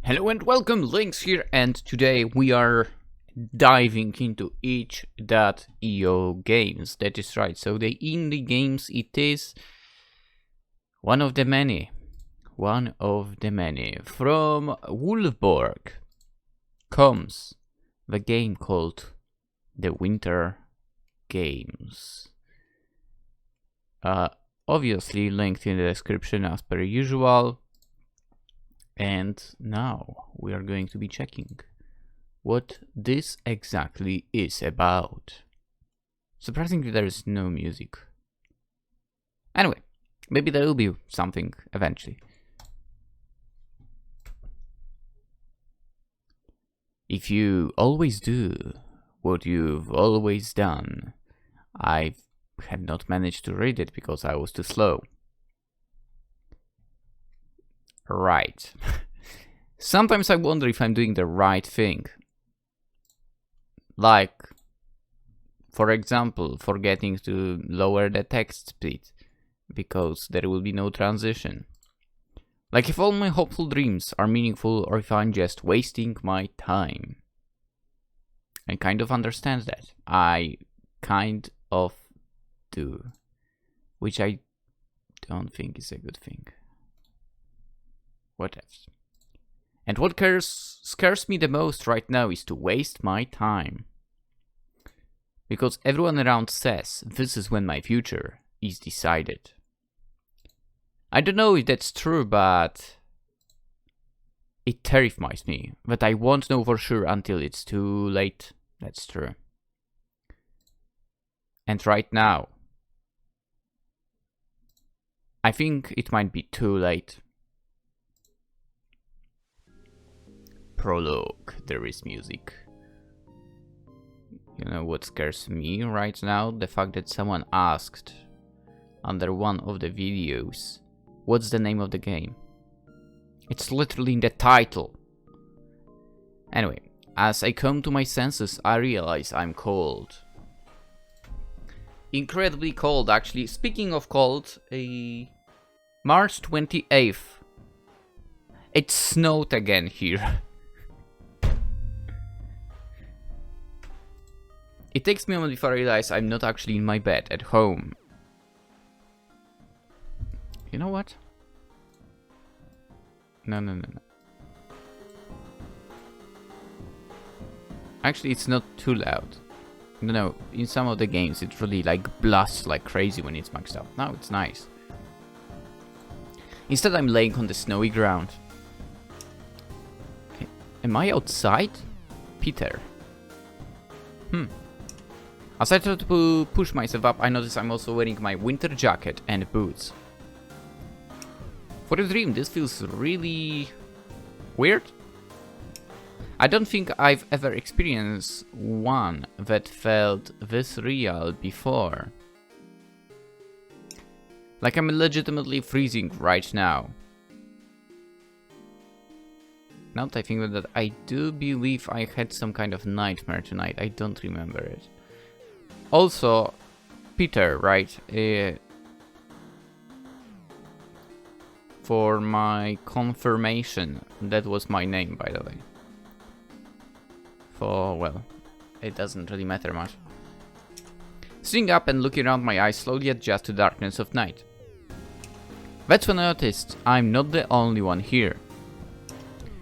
Hello and welcome, Lynx here, and today we are diving into itch.io games. That is right, so the indie games, it is one of the many. From Wolfborg comes the game called The Winter Games. Obviously linked in the description as per usual. And now we are going to be checking what this exactly is about. Surprisingly, there is no music. Anyway, maybe there will be something eventually. If you always do what you've always done, I have not managed to read it because I was too slow. Right. Sometimes I wonder if I'm doing the right thing. Like, for example, forgetting to lower the text speed because there will be no transition. Like if all my hopeful dreams are meaningful or if I'm just wasting my time. I kind of understand that. I kind of do. Which I don't think is a good thing. What else? And what scares me the most right now is to waste my time. Because everyone around says this is when my future is decided. I don't know if that's true, but it terrifies me that I won't know for sure until it's too late. That's true. And right now, I think it might be too late. Prologue, there is music. You know what scares me right now? The fact that someone asked under one of the videos, what's the name of the game? It's literally in the title. Anyway, as I come to my senses, I realize I'm cold. Incredibly cold, actually. Speaking of cold, March 28th. It snowed again here. It takes me a moment before I realize I'm not actually in my bed at home. You know what? No. Actually, it's not too loud. No, in some of the games it really like blasts like crazy when it's maxed out. Now it's nice. Instead I'm laying on the snowy ground. Am I outside? Peter. As I try to push myself up, I notice I'm also wearing my winter jacket and boots. For a dream, this feels really weird. I don't think I've ever experienced one that felt this real before. Like I'm legitimately freezing right now. Now that I think about that, I do believe I had some kind of nightmare tonight. I don't remember it. Also, Peter, right? For my confirmation, that was my name, by the way. Well, it doesn't really matter much. Sitting up and looking around, my eyes slowly adjust to the darkness of night. That's when I noticed I'm not the only one here.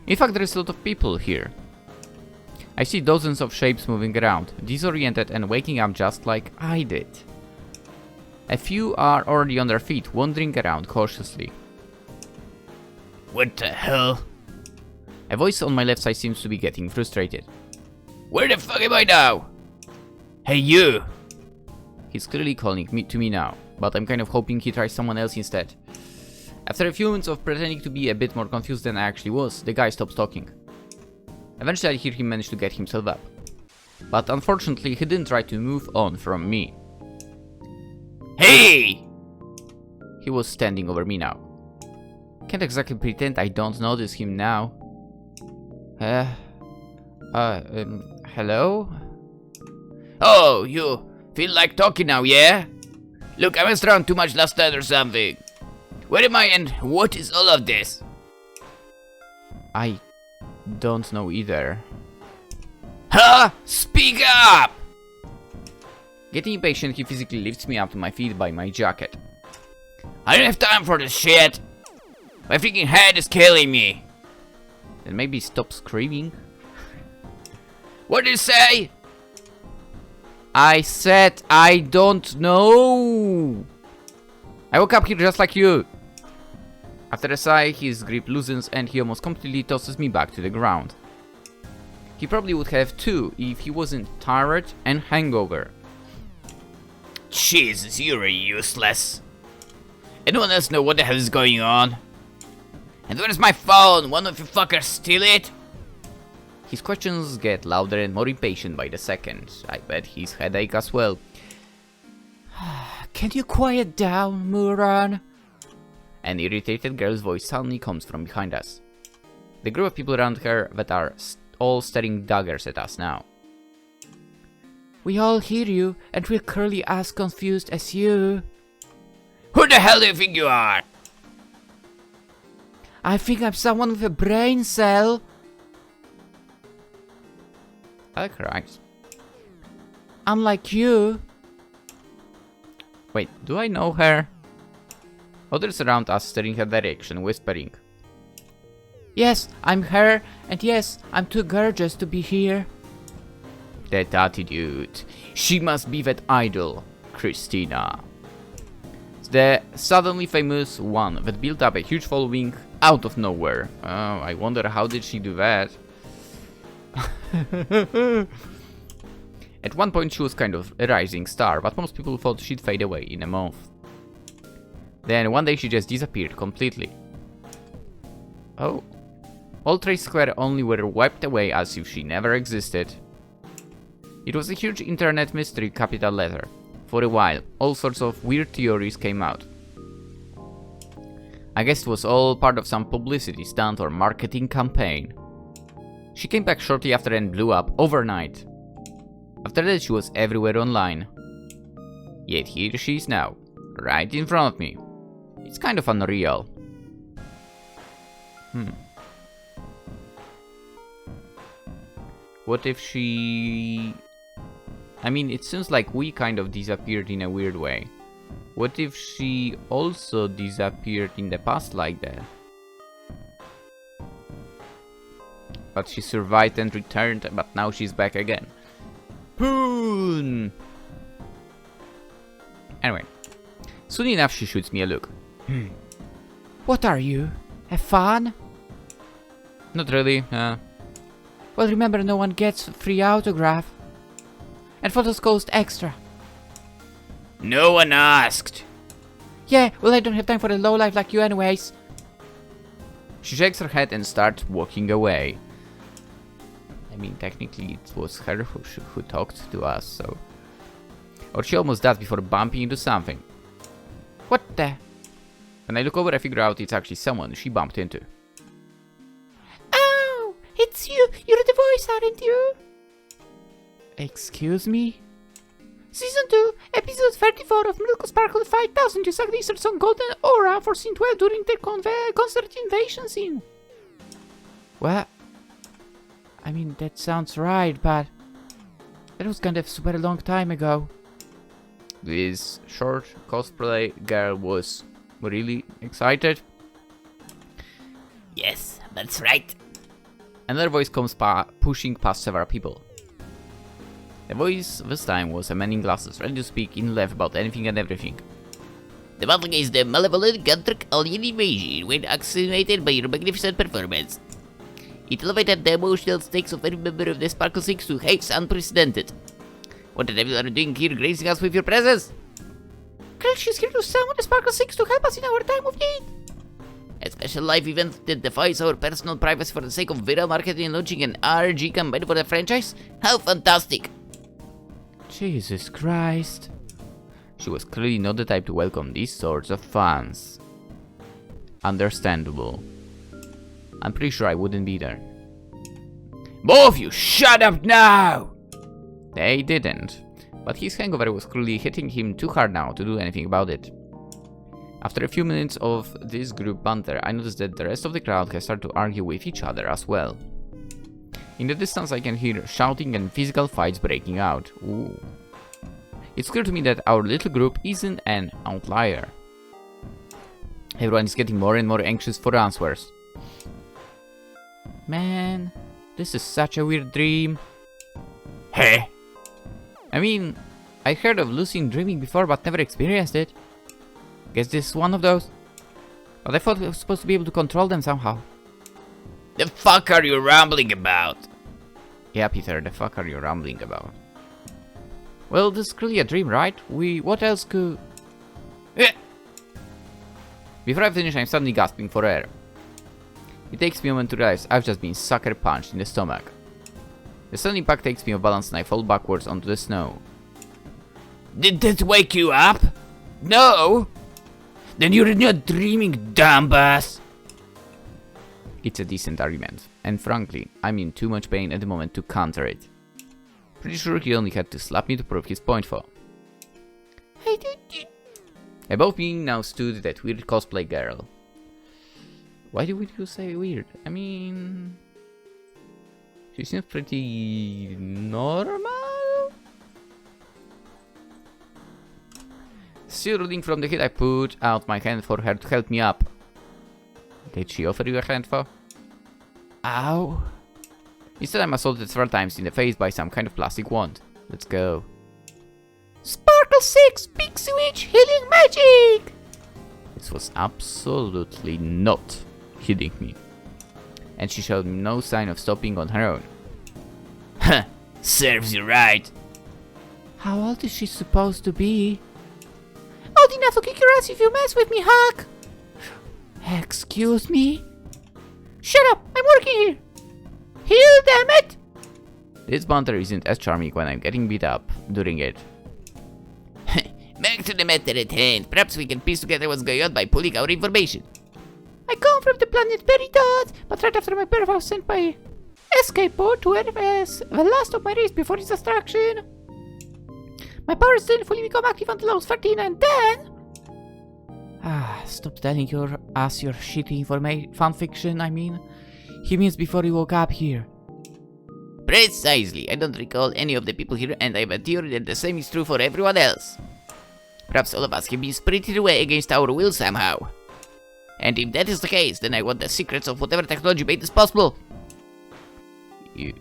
In fact, there is a lot of people here. I see dozens of shapes moving around, disoriented and waking up just like I did. A few are already on their feet, wandering around cautiously. What the hell? A voice on my left side seems to be getting frustrated. Where the fuck am I now? Hey you! He's clearly calling to me now, but I'm kind of hoping he tries someone else instead. After a few minutes of pretending to be a bit more confused than I actually was, the guy stops talking. Eventually I hear him manage to get himself up. But unfortunately he didn't try to move on from me. Hey! He was standing over me now. Can't exactly pretend I don't notice him now. Hello? Oh, you feel like talking now, yeah? Look, I messed around too much last night or something. Where am I and what is all of this? I don't know either. Huh? Speak up! Getting impatient, he physically lifts me up to my feet by my jacket. I don't have time for this shit! My freaking head is killing me! Then maybe stop screaming? What did you say? I said I don't know! I woke up here just like you! After a sigh, his grip loosens and he almost completely tosses me back to the ground. He probably would have too if he wasn't tired and hangover. Jesus, you're useless. Anyone else know what the hell is going on? And where's my phone? One of you fuckers steal it? His questions get louder and more impatient by the second. I bet his headache as well. Can you quiet down, moron? An irritated girl's voice suddenly comes from behind us. The group of people around her that are all staring daggers at us now. We all hear you, and we're clearly as confused as you. Who the hell do you think you are? I think I'm someone with a brain cell. Oh, Christ. Unlike you. Wait, do I know her? Others around us staring her direction, whispering. Yes, I'm her, and yes, I'm too gorgeous to be here. That attitude. She must be that idol, Christina. The suddenly famous one that built up a huge following out of nowhere. Oh, I wonder how did she do that? At one point she was kind of a rising star, but most people thought she'd fade away in a month. Then one day she just disappeared completely. Oh. All Trade Square only were wiped away as if she never existed. It was a huge internet mystery, capital letter. For a while, all sorts of weird theories came out. I guess it was all part of some publicity stunt or marketing campaign. She came back shortly after and blew up overnight. After that she was everywhere online. Yet here she is now, right in front of me. It's kind of unreal. What if she... I mean, it seems like we kind of disappeared in a weird way. What if she also disappeared in the past like that? But she survived and returned, but now she's back again. Boom! Anyway, soon enough she shoots me a look. What are you? A fan? Not really, Well, remember, no one gets free autograph. And photos cost extra. No one asked. Yeah, well, I don't have time for a lowlife like you anyways. She shakes her head and starts walking away. I mean, technically it was her who talked to us, so... Or she almost does before bumping into something. What the... When I look over, I figure out it's actually someone she bumped into. Oh, it's you! You're the voice, aren't you? Excuse me? Season 2, episode 34 of Milk Sparkle 5000. You suck these on Golden Aura for scene 12 during the concert invasion scene. What? I mean, that sounds right, but... That was kind of super long time ago. This short cosplay girl was really excited. Yes, that's right. Another voice comes pushing past several people. The voice this time was a man in glasses, ready to speak in length about anything and everything. The battle against the malevolent Guntric alien invasion went accelerated by your magnificent performance. It elevated the emotional stakes of every member of the Sparkle 6 to heights unprecedented. What the devil are you doing here, gracing us with your presence? She's here to summon the Sparkle 6 to help us in our time of need. A special live event that defies our personal privacy for the sake of viral marketing and launching an RG campaign for the franchise? How fantastic! Jesus Christ. She was clearly not the type to welcome these sorts of fans. Understandable. I'm pretty sure I wouldn't be there. Both of you, shut up now! They didn't, but his hangover was clearly hitting him too hard now to do anything about it. After a few minutes of this group banter, I noticed that the rest of the crowd has started to argue with each other as well. In the distance I can hear shouting and physical fights breaking out. Ooh. It's clear to me that our little group isn't an outlier. Everyone is getting more and more anxious for answers. Man, this is such a weird dream. Hey! I mean, I heard of lucid dreaming before but never experienced it. Guess this is one of those. But I thought I was supposed to be able to control them somehow. The fuck are you rambling about? Yeah, Peter, the fuck are you rambling about? Well, this is clearly a dream, right? What else could... Before I finish, I'm suddenly gasping for air. It takes me a moment to realize I've just been sucker punched in the stomach. The sudden impact takes me off balance and I fall backwards onto the snow. Did that wake you up? No? Then you're not dreaming, dumbass! It's a decent argument, and frankly, I'm in too much pain at the moment to counter it. Pretty sure he only had to slap me to prove his point for. Above me now stood that weird cosplay girl. Why would you say weird? I mean... she seems pretty... normal? Still rooting from the hit, I put out my hand for her to help me up. Did she offer you a hand for? Ow. Instead I'm assaulted several times in the face by some kind of plastic wand. Let's go. Sparkle 6! Big switch! Healing magic! This was absolutely not hitting me. And she showed no sign of stopping on her own. Huh! Serves you right! How old is she supposed to be? Old enough to kick your ass if you mess with me, Huck! Excuse me? Shut up! I'm working here! Heal, damn it! This banter isn't as charming when I'm getting beat up during it. Back to the matter at hand. Perhaps we can piece together what's going on by pulling our information. I come from the planet Peridot, but right after my birth I was sent by escape pod to Earth as the last of my race before its destruction. My powers didn't fully become active until I was 13 and then... stop telling your ass your shitty fanfiction, I mean. He means before he woke up here. Precisely. I don't recall any of the people here and I have a theory that the same is true for everyone else. Perhaps all of us have been spirited away against our will somehow. And if that is the case, then I want the secrets of whatever technology made this possible. You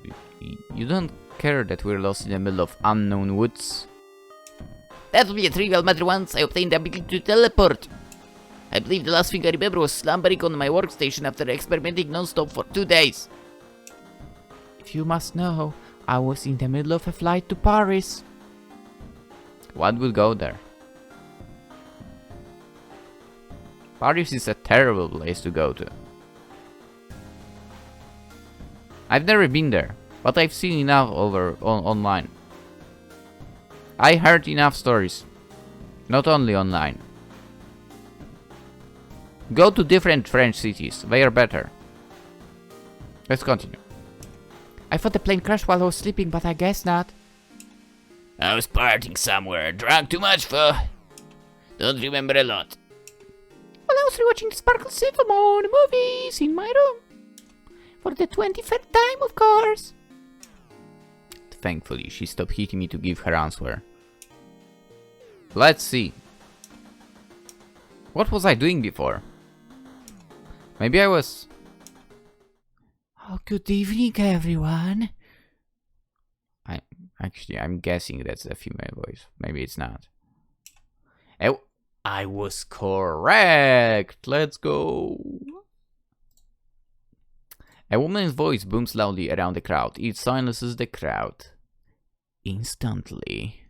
don't care that we're lost in the middle of unknown woods? That will be a trivial matter once I obtain the ability to teleport. I believe the last thing I remember was slumbering on my workstation after experimenting non-stop for 2 days. If you must know, I was in the middle of a flight to Paris. What will go there? Paris is a terrible place to go to. I've never been there, but I've seen enough online. I heard enough stories, not only online. Go to different French cities, they are better. Let's continue. I thought the plane crashed while I was sleeping, but I guess not. I was partying somewhere, drank too much for... don't remember a lot. Well, I was rewatching the Sparkle Silver Moon movies in my room. For the 23rd time, of course. Thankfully, she stopped hitting me to give her answer. Let's see. What was I doing before? Maybe I was... Oh, good evening, everyone. I'm guessing that's a female voice. Maybe it's not. I was correct. Let's go. A woman's voice booms loudly around the crowd. It silences the crowd instantly.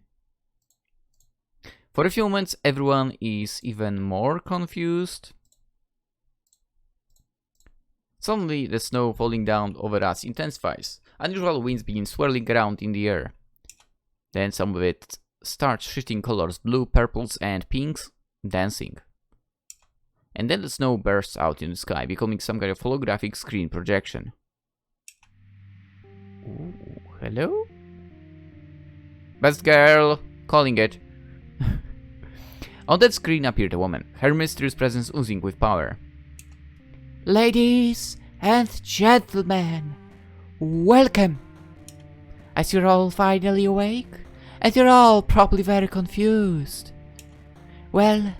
For a few moments, everyone is even more confused. Suddenly, the snow falling down over us intensifies. Unusual winds begin swirling around in the air. Then some of it starts shifting colors, blue, purples, and pinks, dancing. And then the snow bursts out in the sky, becoming some kind of holographic screen projection. Ooh, hello? Best girl, calling it. On that screen appeared a woman, her mysterious presence oozing with power. Ladies and gentlemen, Welcome! As you're all finally awake, and you're all probably very confused. Well,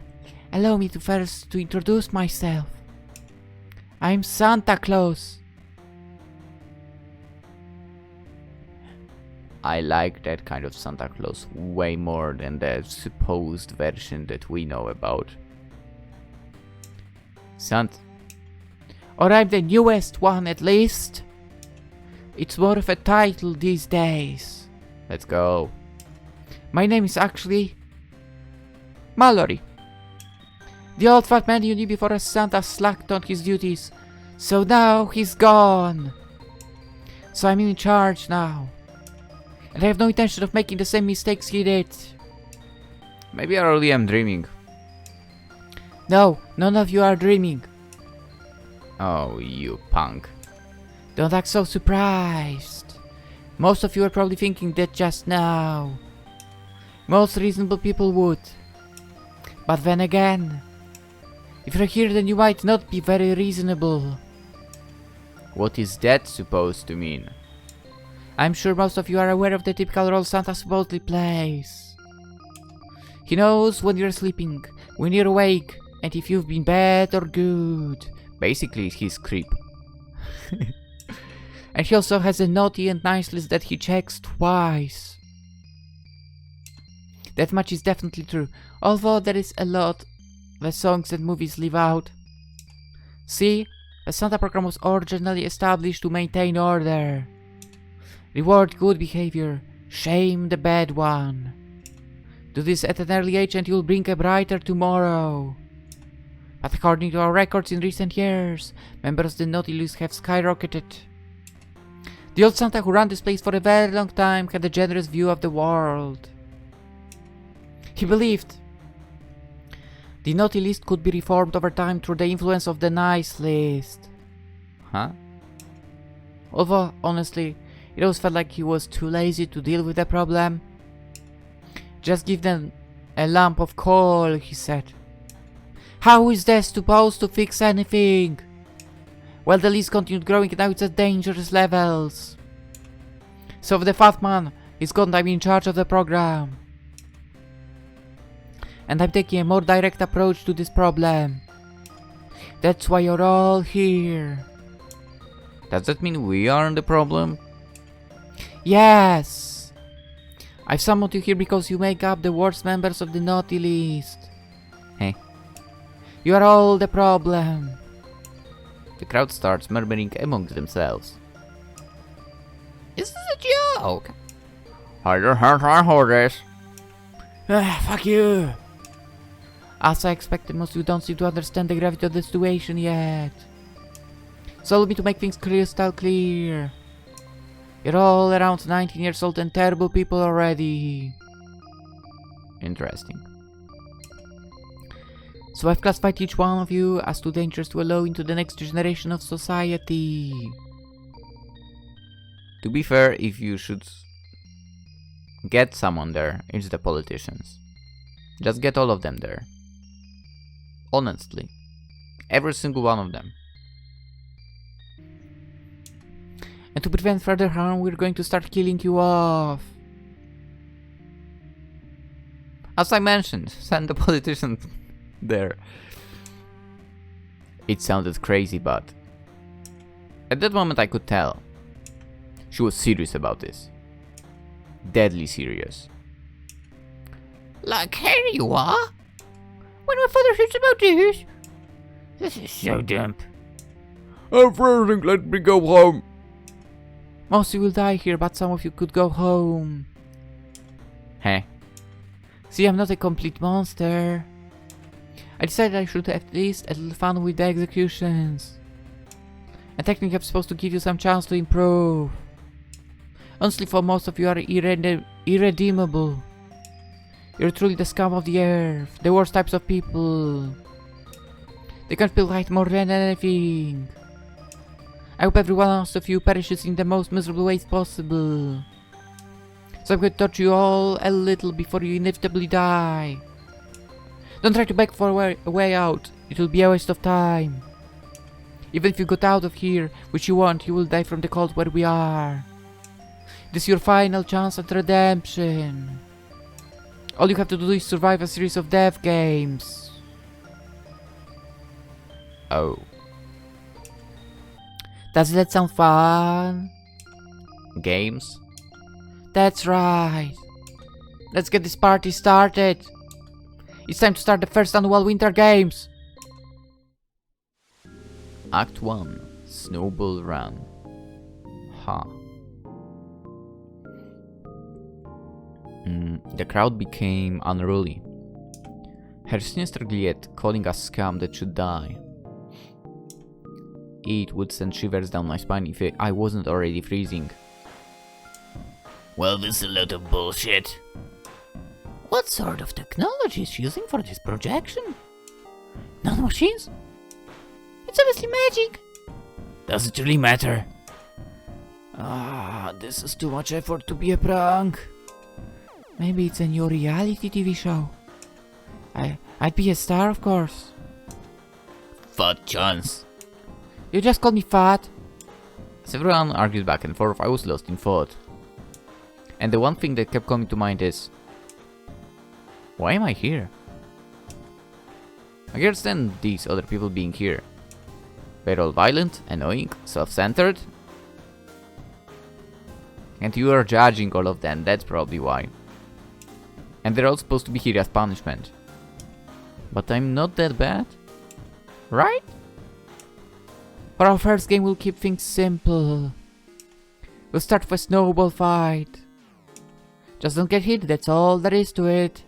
allow me to first introduce myself. I'm Santa Claus. I like that kind of Santa Claus way more than the supposed version that we know about. Or I'm the newest one at least. It's more of a title these days. Let's go. My name is actually Mallory. The old fat man you knew before as Santa slacked on his duties. So now he's gone. So I'm in charge now. And I have no intention of making the same mistakes he did. Maybe I really am dreaming. No, none of you are dreaming. Oh, you punk. Don't act so surprised. Most of you are probably thinking that just now. Most reasonable people would. But then again, if you're here then you might not be very reasonable. What is that supposed to mean? I'm sure most of you are aware of the typical role Santa supposedly plays. He knows when you're sleeping, when you're awake, and if you've been bad or good. Basically, he's creep. And he also has a naughty and nice list that he checks twice. That much is definitely true, although there is a lot the songs and movies leave out. See, the Santa program was originally established to maintain order. Reward good behavior, shame the bad one. Do this at an early age and you'll bring a brighter tomorrow. But according to our records in recent years, members of the naughty list have skyrocketed. The old Santa who ran this place for a very long time had a generous view of the world. He believed the naughty list could be reformed over time through the influence of the nice list. Huh? Although, honestly, it always felt like he was too lazy to deal with the problem. Just give them a lump of coal, he said. How is that supposed to fix anything? Well, the list continued growing and now it's at dangerous levels. So the fat man is gone, I'm in charge of the program. And I'm taking a more direct approach to this problem. That's why you're all here. Does that mean we are the problem? Yes! I've summoned you here because you make up the worst members of the naughty list. Hey. You are all the problem. The crowd starts murmuring among themselves. Is this a joke? Hold your hands on horses. Fuck you. As I expected, most of you don't seem to understand the gravity of the situation yet. So allow me to make things crystal clear. You're all around 19 years old and terrible people already. Interesting. So I've classified each one of you as too dangerous to allow into the next generation of society. To be fair, if you should get someone there, it's the politicians. Just get all of them there. Honestly. Every single one of them. And to prevent further harm, we're going to start killing you off. As I mentioned, send the politician there. It sounded crazy, but at that moment I could tell. She was serious about this. Deadly serious. Like, here you are? When my father hears about this? This is so dumb. I'm freezing, let me go home. Most of you will die here, but some of you could go home. Heh. See, I'm not a complete monster. I decided I should have at least a little fun with the executions. And technically I'm supposed to give you some chance to improve. Honestly, for most of you are irredeemable. You're truly the scum of the earth, the worst types of people. They can't be right more than anything. I hope every one of you perishes in the most miserable ways possible. So I'm going to torture you all a little before you inevitably die. Don't try to beg for a way out, it will be a waste of time. Even if you got out of here, which you won't, you will die from the cold where we are. This is your final chance at redemption. All you have to do is survive a series of death games. Oh. Does that sound fun? Games? That's right. Let's get this party started. It's time to start the first annual Winter Games. Act 1. Snowball Run. The crowd became unruly. Her sinister glare calling us scum that should die. It would send shivers down my spine if I wasn't already freezing. Well, this is a lot of bullshit. What sort of technology is she using for this projection? Nanomachines? It's obviously magic. Does it really matter? This is too much effort to be a prank. Maybe it's a new reality TV show. I'd be a star, of course. Fat chance. You just called me fat. As everyone argued back and forth, I was lost in thought. And the one thing that kept coming to mind is... why am I here? I can't stand these other people being here. They're all violent, annoying, self-centered. And you are judging all of them, that's probably why. And they're all supposed to be here as punishment. But I'm not that bad, right? For our first game, we'll keep things simple. We'll start with a snowball fight. Just don't get hit, that's all there is to it.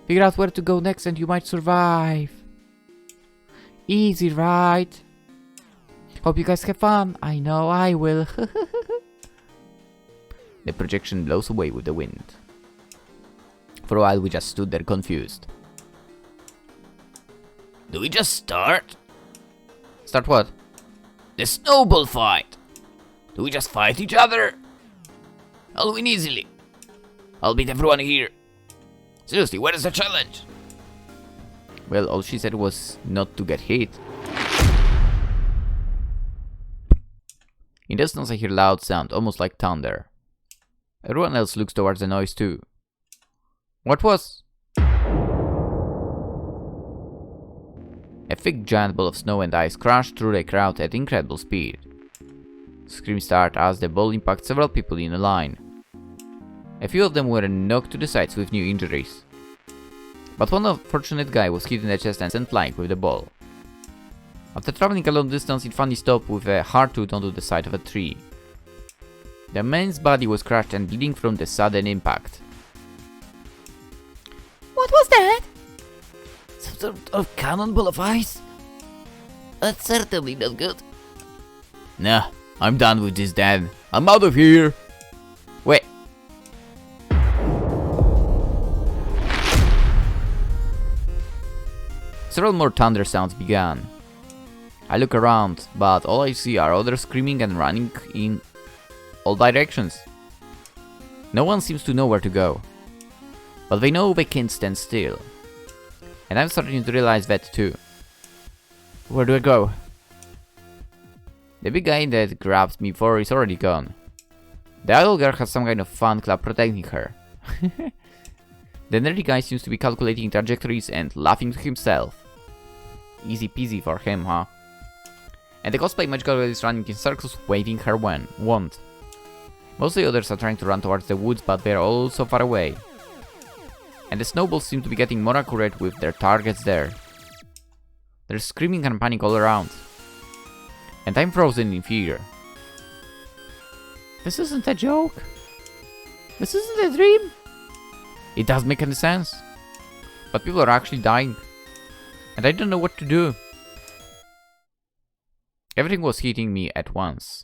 Figure out where to go next and you might survive. Easy, right? Hope you guys have fun. I know I will. The projection blows away with the wind. For a while we just stood there confused. Do we just start? Start what? The snowball fight. Do we just fight each other? I'll win easily. I'll beat everyone here. Seriously, what is the challenge? Well, all she said was not to get hit. In the distance I hear loud sound, almost like thunder. Everyone else looks towards the noise too. What was? A thick giant ball of snow and ice crashed through the crowd at incredible speed. Screams start as the ball impacts several people in a line. A few of them were knocked to the sides with new injuries. But one unfortunate guy was hit in the chest and sent flying with the ball. After traveling a long distance, it finally stopped with a hard tooth onto the side of a tree. The man's body was crushed and bleeding from the sudden impact. What was that? Some sort of cannonball of ice? That's certainly not good. Nah, I'm done with this then. I'm out of here. Wait. Several more thunder sounds began. I look around, but all I see are others screaming and running in all directions. No one seems to know where to go. But they know they can't stand still. And I'm starting to realize that too. Where do I go? The big guy that grabbed me before is already gone. The idle girl has some kind of fan club protecting her. The nerdy guy seems to be calculating trajectories and laughing to himself. Easy peasy for him, huh? And the cosplay magic girl is running in circles waving her wand. Most of the others are trying to run towards the woods, but they're all so far away. And the snowballs seem to be getting more accurate with their targets there. There's screaming and panic all around. And I'm frozen in fear. This isn't a joke. This isn't a dream. It doesn't make any sense. But people are actually dying. And I don't know what to do. Everything was hitting me at once.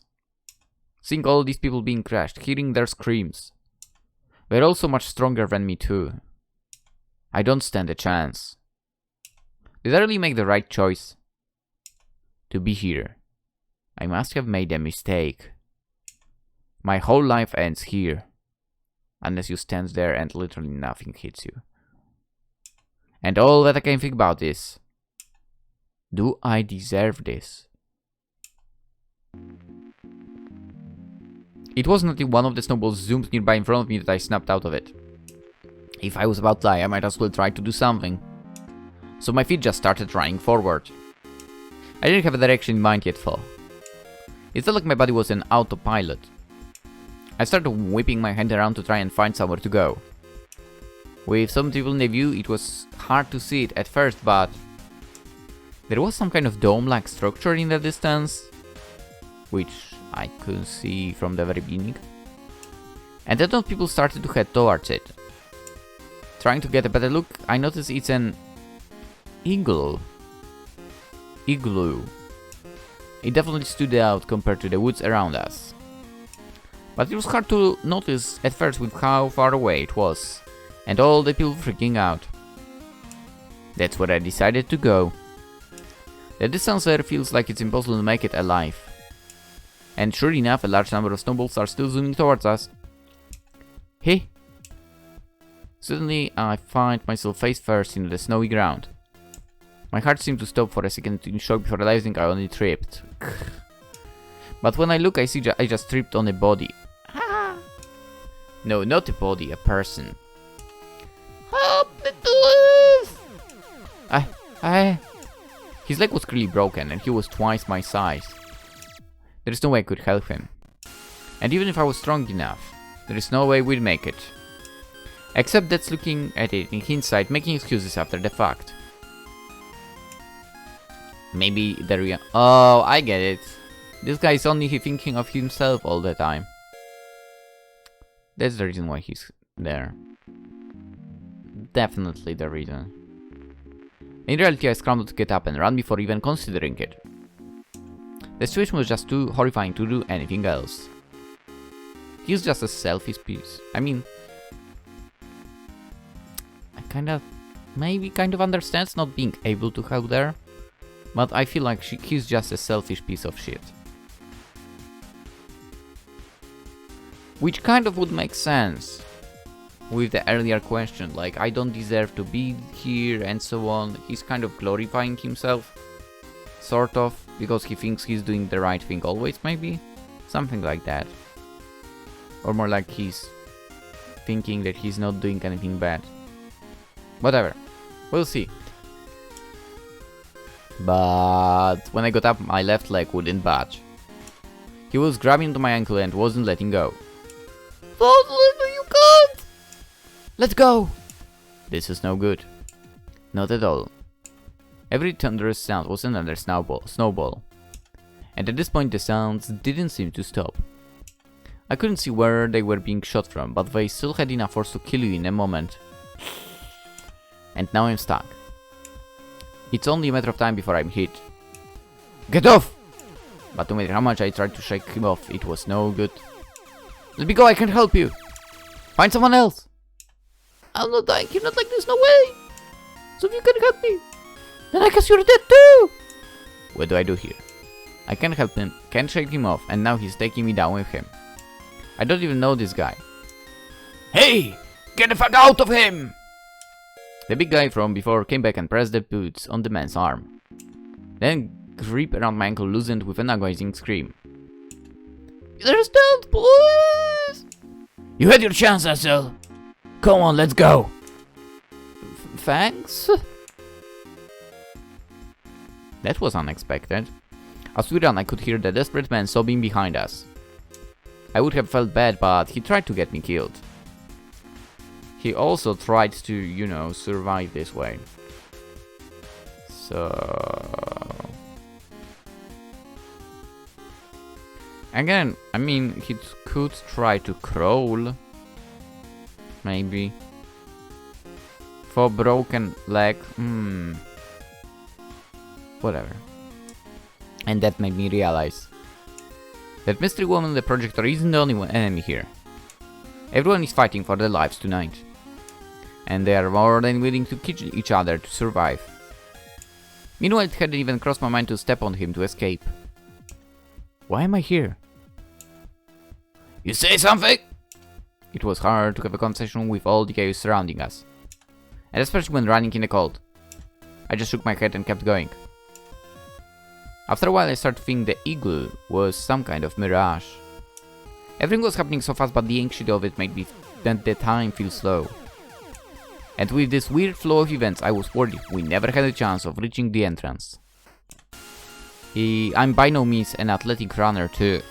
Seeing all these people being crushed, hearing their screams. They're all so much stronger than me too. I don't stand a chance. Did I really make the right choice? To be here. I must have made a mistake. My whole life ends here. Unless you stand there and literally nothing hits you. And all that I can think about is... do I deserve this? It wasn't until one of the snowballs zoomed nearby in front of me that I snapped out of it. If I was about to die, I might as well try to do something. So my feet just started running forward. I didn't have a direction in mind yet though. It felt like my body was an autopilot. I started whipping my hand around to try and find somewhere to go. With some people in the view, it was hard to see it at first, but there was some kind of dome-like structure in the distance, which I couldn't see from the very beginning. And then those people started to head towards it. Trying to get a better look, I noticed it's an igloo. It definitely stood out compared to the woods around us. But it was hard to notice at first with how far away it was, and all the people freaking out. That's where I decided to go. The distance there feels like it's impossible to make it alive. And sure enough, a large number of snowballs are still zooming towards us. Hey! Suddenly, I find myself face first in the snowy ground. My heart seemed to stop for a second in shock before realizing I only tripped. But when I look, I see I just tripped on a body. No, not a body, a person. Help me, please! His leg was clearly broken and he was twice my size. There is no way I could help him. And even if I was strong enough, there is no way we'd make it. Except that's looking at it in hindsight, making excuses after the fact. Maybe the real... Oh, I get it. This guy is only thinking of himself all the time. That's the reason why he's there. Definitely the reason. In reality, I scrambled to get up and run before even considering it. The situation was just too horrifying to do anything else. He's just a selfish piece. I mean... I maybe kind of understands not being able to help there. But I feel like he's just a selfish piece of shit. Which kind of would make sense with the earlier question, like I don't deserve to be here and so on. He's kind of glorifying himself, sort of, because he thinks he's doing the right thing always, maybe? Something like that. Or more like he's thinking that he's not doing anything bad. Whatever, we'll see. But when I got up, my left leg wouldn't budge. He was grabbing onto my ankle and wasn't letting go. You can't! Let go! This is no good. Not at all. Every thunderous sound was another snowball. And at this point the sounds didn't seem to stop. I couldn't see where they were being shot from, but they still had enough force to kill you in a moment. And now I'm stuck. It's only a matter of time before I'm hit. Get off! But no matter how much I tried to shake him off, it was no good. Let me go, I can't help you! Find someone else! I'm not dying, you're not like this, no way! So if you can help me, then I guess you're dead too! What do I do here? I can't help him, can't shake him off, and now he's taking me down with him. I don't even know this guy. Hey! Get the fuck out of him! The big guy from before came back and pressed the boots on the man's arm. Then grip around my ankle loosened with an agonizing scream. There's don't, please! You had your chance, asshole. Come on, let's go. Thanks? That was unexpected. As we ran, I could hear the desperate man sobbing behind us. I would have felt bad, but he tried to get me killed. He also tried to, you know, survive this way. So... Again, I mean, he could try to crawl. Maybe. For broken leg, whatever. And that made me realize that mystery woman in the projector isn't the only enemy here. Everyone is fighting for their lives tonight. And they are more than willing to kill each other to survive. Meanwhile, it hadn't even crossed my mind to step on him to escape. Why am I here? You say something? It was hard to have a conversation with all the chaos surrounding us. And especially when running in the cold. I just shook my head and kept going. After a while I started thinking the igloo was some kind of mirage. Everything was happening so fast, but the anxiety of it made the time feel slow. And with this weird flow of events, I was worried we never had a chance of reaching the entrance. I'm by no means an athletic runner too.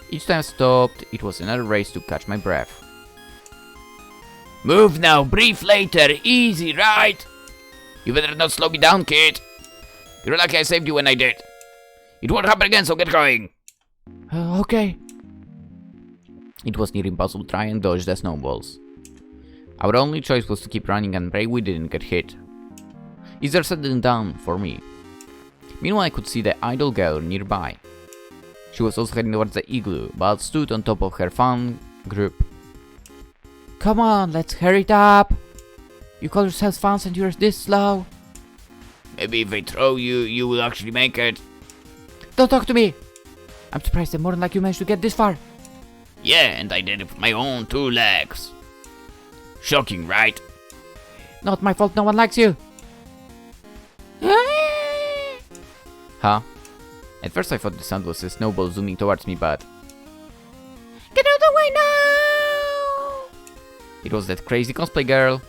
Each time I stopped, it was another race to catch my breath. Move now, breathe later, easy, right? You better not slow me down, kid. You're lucky I saved you when I did. It won't happen again, so get going. Okay. It was near impossible to try and dodge the snowballs. Our only choice was to keep running and pray we didn't get hit. Easier said than done for me. Meanwhile I could see the idle girl nearby. She was also heading towards the igloo, but stood on top of her fan group. Come on, let's hurry it up! You call yourselves fans and you're this slow? Maybe if I throw you, you will actually make it. Don't talk to me! I'm surprised that more than like you managed to get this far. Yeah, and I did it with my own 2 legs. Shocking, right? Not my fault, no one likes you! Huh? At first I thought the sound was a snowball zooming towards me, but... Get out of the way now! It was that crazy cosplay girl.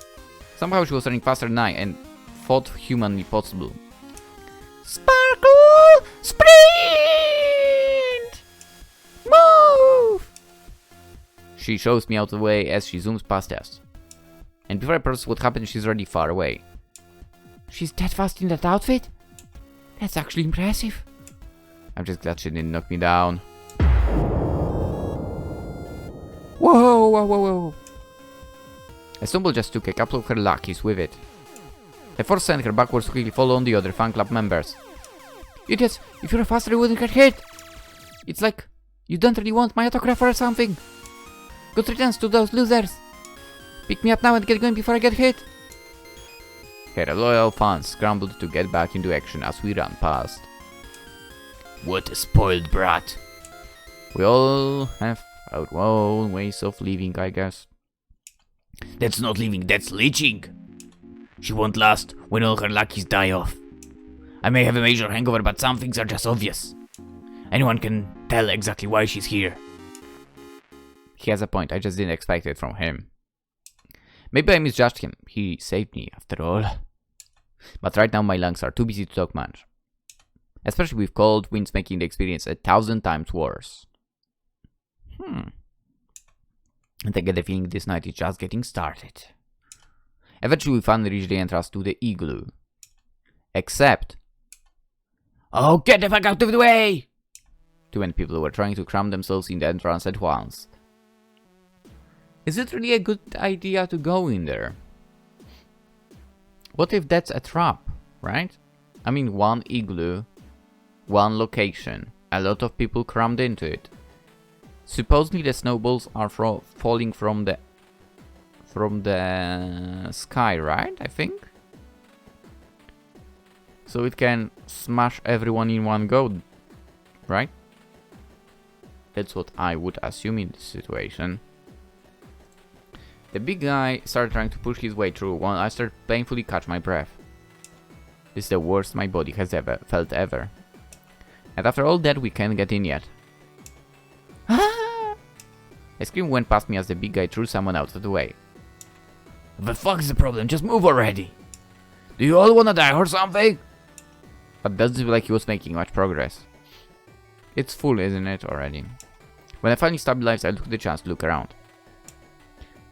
Somehow she was running faster than I and thought humanly possible. Sparkle! Sprint! Move! She shows me out of the way as she zooms past us. And before I process what happened, she's already far away. She's that fast in that outfit? That's actually impressive. I'm just glad she didn't knock me down. Whoa, whoa, whoa, whoa. A stumble just took a couple of her luckies with it. The force sent her backwards to quickly follow on the other fan club members. Idiots, if you were faster you wouldn't get hit. It's like you don't really want my autograph or something. Good riddance to those losers. Pick me up now and get going before I get hit. Her loyal fans scrambled to get back into action as we ran past. What a spoiled brat. We all have our own ways of living, I guess. That's not living, that's leeching. She won't last when all her luckies die off. I may have a major hangover, but some things are just obvious. Anyone can tell exactly why she's here. He has a point, I just didn't expect it from him. Maybe I misjudged him, he saved me after all. But right now my lungs are too busy to talk much. Especially with cold winds making the experience 1,000 times worse. And I get the feeling this night is just getting started. Eventually we finally reach the entrance to the igloo. Except... Oh, get the fuck out of the way! Too many people were trying to cram themselves in the entrance at once. Is it really a good idea to go in there? What if that's a trap, right? I mean, one igloo, one location, a lot of people crammed into it. Supposedly the snowballs are falling from the sky, right? I think. So it can smash everyone in one go, right? That's what I would assume in this situation. The big guy started trying to push his way through while I started painfully catch my breath. This is the worst my body has ever felt ever. And after all that we can't get in yet. A scream went past me as the big guy threw someone out of the way. The fuck is the problem? Just move already. Do you all wanna die or something? But doesn't feel like he was making much progress. It's full, isn't it, already? When I finally stabilized, I took the chance to look around.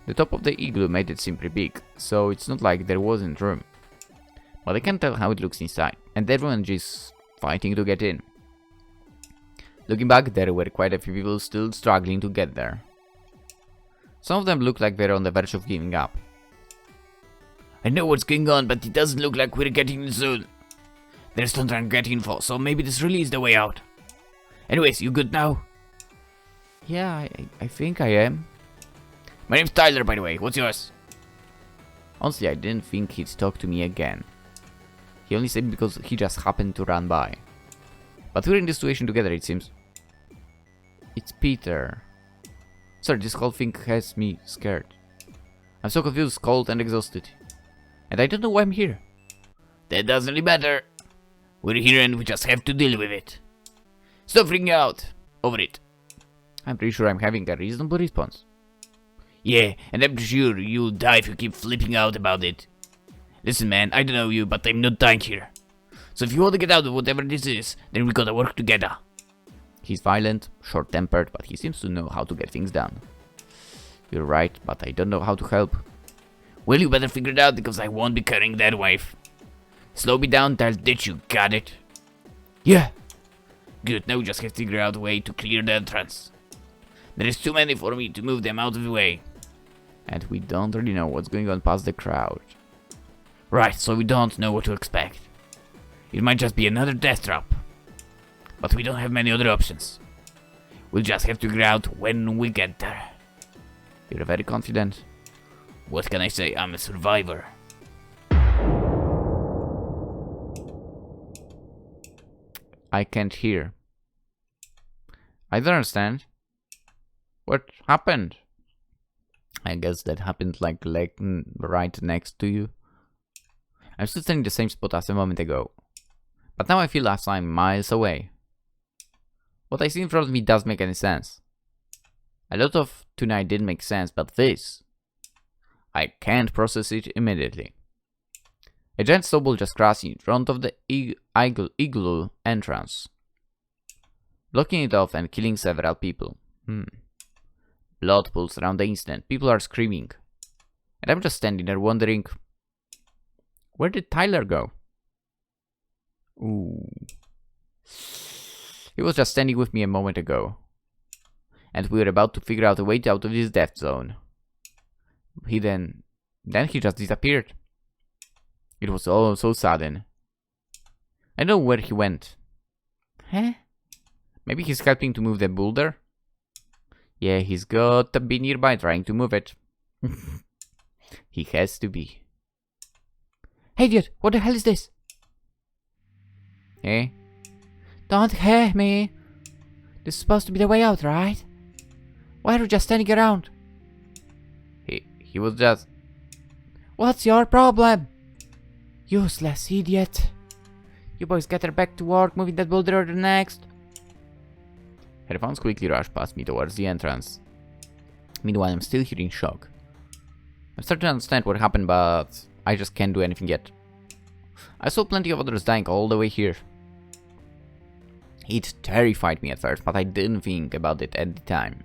The top of the igloo made it seem pretty big, so it's not like there wasn't room. But I can't tell how it looks inside, and everyone is fighting to get in. Looking back, there were quite a few people still struggling to get there. Some of them look like they're on the verge of giving up. I know what's going on, but it doesn't look like we're getting in soon. They're still trying to get info, so maybe this really is the way out. Anyways, you good now? Yeah, I think I am. My name's Tyler, by the way. What's yours? Honestly, I didn't think he'd talk to me again. He only said because he just happened to run by. But we're in this situation together, it seems. It's Peter. Sorry, this whole thing has me scared. I'm so confused, cold, and exhausted. And I don't know why I'm here. That doesn't really matter. We're here and we just have to deal with it. Stop freaking out over it. I'm pretty sure I'm having a reasonable response. Yeah, and I'm sure you'll die if you keep flipping out about it. Listen, man, I don't know you, but I'm not dying here. So if you want to get out of whatever this is, then we gotta work together. He's violent, short-tempered, but he seems to know how to get things done. You're right, but I don't know how to help. Well, you better figure it out because I won't be carrying that wave. Slow me down, I'll ditch you, got it? Yeah. Good, now we just have to figure out a way to clear the entrance. There is too many for me to move them out of the way. And we don't really know what's going on past the crowd. Right, so we don't know what to expect. It might just be another death trap. But we don't have many other options. We'll just have to figure out when we get there. You're very confident. What can I say? I'm a survivor. I can't hear. I don't understand. What happened? I guess that happened like right next to you. I'm still standing in the same spot as a moment ago. But now I feel as I'm miles away. What I see in front of me doesn't make any sense. A lot of tonight didn't make sense, but this... I can't process it immediately. A giant snowball just crashed in front of the igloo entrance, blocking it off and killing several people. Blood pools around the instant. People are screaming. And I'm just standing there wondering, where did Tyler go? Ooh. He was just standing with me a moment ago. And we were about to figure out a way out of this death zone. Then he just disappeared. It was all so sudden. I know where he went. Huh? Maybe he's helping to move the boulder? Yeah, he's got to be nearby trying to move it. He has to be. Hey dude, what the hell is this? Eh? Don't hurt me. This is supposed to be the way out, right? Why are you just standing around? He was just... What's your problem? Useless idiot. You boys get her back to work, moving that boulder or the next. Headphones quickly rush past me towards the entrance. Meanwhile, I'm still here in shock. I'm starting to understand what happened, but I just can't do anything yet. I saw plenty of others dying all the way here. It terrified me at first, but I didn't think about it at the time.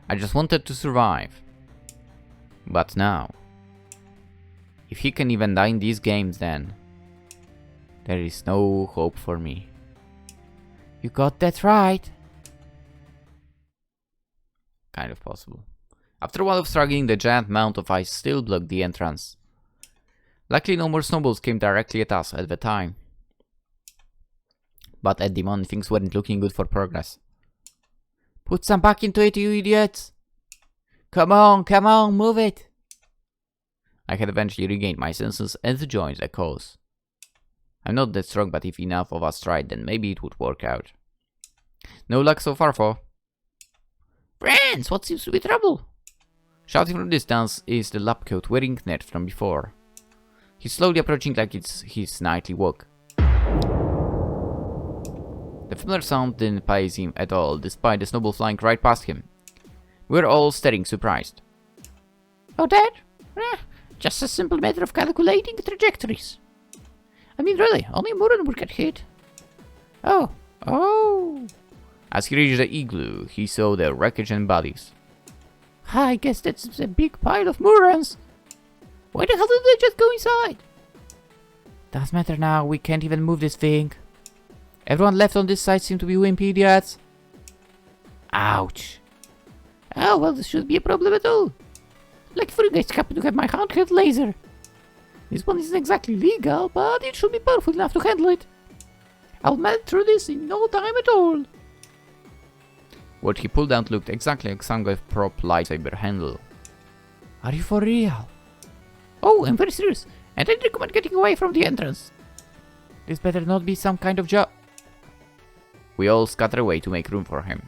I just wanted to survive. But now, if he can even die in these games, then there is no hope for me. You got that right. Kind of possible. After a while of struggling, the giant mound of ice still blocked the entrance. Luckily, no more snowballs came directly at us at the time. But at the moment, things weren't looking good for progress. Put some back into it, you idiots. Come on, move it. I had eventually regained my senses and joined the cause. I'm not that strong, but if enough of us tried, then maybe it would work out. No luck so far, though. Friends, what seems to be trouble? Shouting from a distance is the lab coat wearing Ned from before. He's slowly approaching like it's his nightly walk. The familiar sound didn't faze him at all, despite the snowball flying right past him. We were all staring surprised. Oh, Dad? Just a simple matter of calculating trajectories. I mean, really, only Muren would get hit. Oh. As he reached the igloo, he saw the wreckage and bodies. I guess that's a big pile of Murens. Why the hell did they just go inside? Doesn't matter now, we can't even move this thing. Everyone left on this side seem to be wimpy idiots. Ouch. Oh, well, this shouldn't be a problem at all. Like for you guys happen to have my handheld laser. This one isn't exactly legal, but it should be powerful enough to handle it. I'll melt through this in no time at all. What he pulled out looked exactly like some kind of prop lightsaber handle. Are you for real? Oh, I'm very serious, and I'd recommend getting away from the entrance. This better not be some kind of job. We all scatter away to make room for him.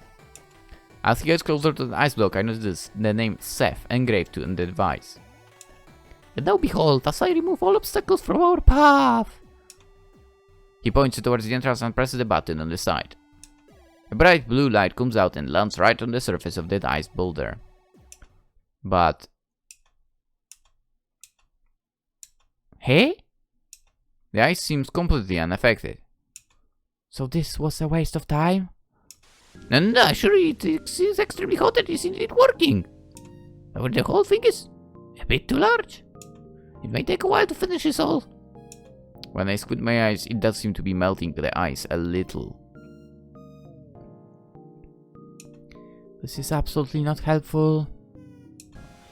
As he gets closer to the ice block, I notice the name Seth engraved on the device. And now behold, as I remove all obstacles from our path. He points towards the entrance and presses the button on the side. A bright blue light comes out and lands right on the surface of that ice boulder. But... Hey? The ice seems completely unaffected. So this was a waste of time? And actually, it's extremely hot and isn't it working? But the whole thing is a bit too large. It may take a while to finish this all. When I squint my eyes, it does seem to be melting the ice a little. This is absolutely not helpful.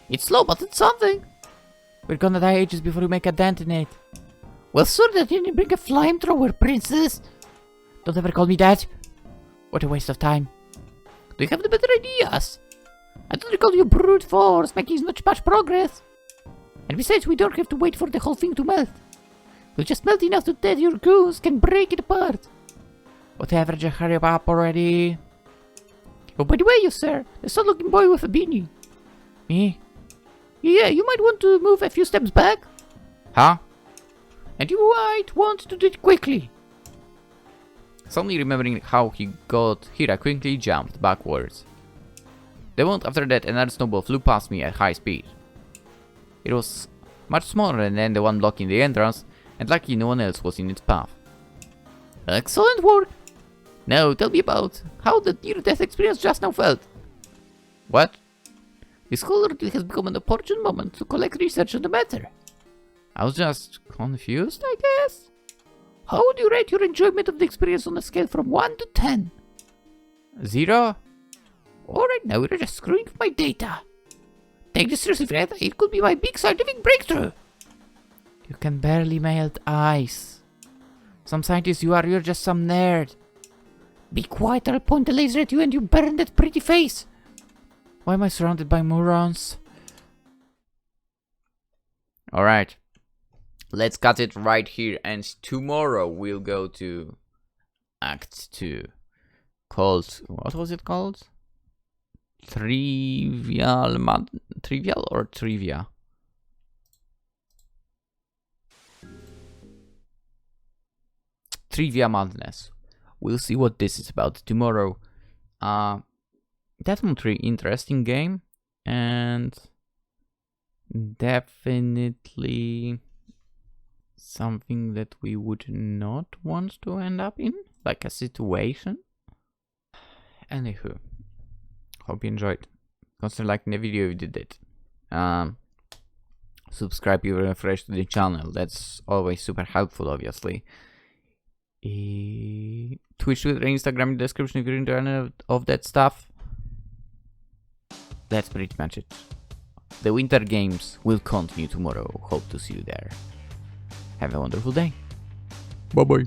It's slow, but it's something. We're gonna die ages before we make a dent in it. Well, sir, that didn't bring a flamethrower, princess. Don't ever call me that. What a waste of time. Do you have the better ideas? I don't recall you brute force making not much progress. And besides, we don't have to wait for the whole thing to melt. We'll just melt enough so that your goose can break it apart. Whatever, just hurry up already. Oh, by the way, you sir, the sad-looking boy with a beanie. Me? Yeah, you might want to move a few steps back. Huh? And you might want to do it quickly. Suddenly remembering how he got here, I quickly jumped backwards. The moment after that, another snowball flew past me at high speed. It was much smaller than the one blocking the entrance, and luckily no one else was in its path. Excellent work. Now tell me about how the near-death experience just now felt. What? This whole ordeal has become an opportune moment to collect research on the matter. I was just confused, I guess? How would you rate your enjoyment of the experience on a scale from 1 to 10? 0? Alright, now we're just screwing with my data. Take this seriously, Fred. It could be my big scientific breakthrough. You can barely melt ice. Some scientist you are, you're just some nerd. Be quiet or I'll point the laser at you and you burn that pretty face. Why am I surrounded by morons? Alright. Let's cut it right here, and tomorrow we'll go to Act 2. Called... what was it called? Trivial or Trivia? Trivia Madness. We'll see what this is about tomorrow. Definitely interesting game, and definitely something that we would not want to end up in, like a situation. Anywho, hope you enjoyed. Consider liking the video if you did it. Subscribe if you're fresh to the channel, that's always super helpful, obviously. Twitch, Twitter, Instagram in the description if you're into any of that stuff. That's pretty much it. The winter games will continue tomorrow. Hope to see you there. Have a wonderful day. Bye bye.